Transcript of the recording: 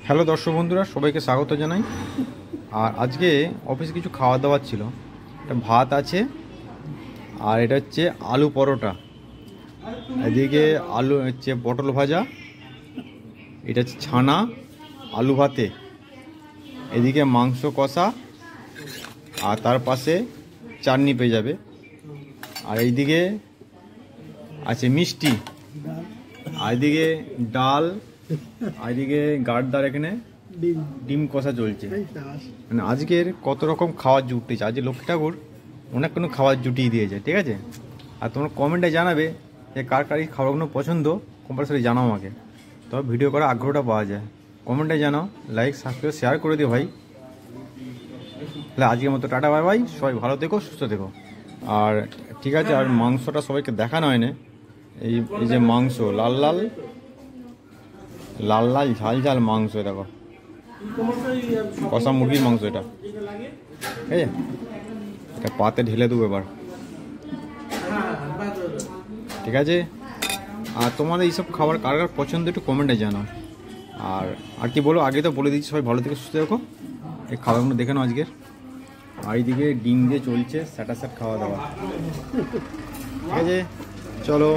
Hello দর্শক বন্ধুরা, সবাইকে স্বাগত জানাই। আর আজকে অফিসে কিছু খাওয়া দাওয়ার ছিল। একটা ভাত আছে, আর এটা হচ্ছে আলু পরোটা, এদিকে আলু হচ্ছে পটল ভাজা, এটা হচ্ছে ছানা আলু ভাতে, এদিকে মাংস কষা, আর তার পাশে চাটনি পেয়ে যাবে। আর এইদিকে আছে মিষ্টি, আর এদিকে ডাল, আর এদিকে গার্ডদার এখানে ডিম কষা চলছে। মানে আজকের কত রকম খাবার জুটেছে, আজকে লক্ষ্মী ঠাকুর অনেক কোনো খাবার জুটিয়ে দিয়েছে, ঠিক আছে। আর তোমরা কমেন্টে জানাবে যে কার কার এই খাবারগুলো পছন্দ, কম্পালসারি জানাও আমাকে, তবে ভিডিও করার আগ্রহটা পাওয়া যায়। কমেন্টে জানাও, লাইক সাবস্ক্রাইব শেয়ার করে দিও ভাই। তাহলে আজকের মতো টাটা বাই বাই, সবাই ভালো থেকো, সুস্থ থেকো। আর ঠিক আছে, আর মাংসটা সবাইকে দেখানো হয় না, এই যে মাংস লাল লাল লাল লাল ঝাল ঝাল মাংস, দেখো কষা মুরগির মাংস এটা, ঠিক আছে। এটা পাতে ঢেলে দেবো এবার, ঠিক আছে। আর তোমাদের এইসব খাবার কার কার পছন্দ একটু কমেন্টে জানাও। আর কি বলো, আগে তো বলে দিচ্ছি, সবাই ভালো থেকে সুস্থ থাকো। এই খাবারগুলো দেখে নাও আজকের। আর এইদিকে ডিম দিয়ে চলছে স্যাটাস্যাট খাওয়া দাওয়া, ঠিক আছে, চলো।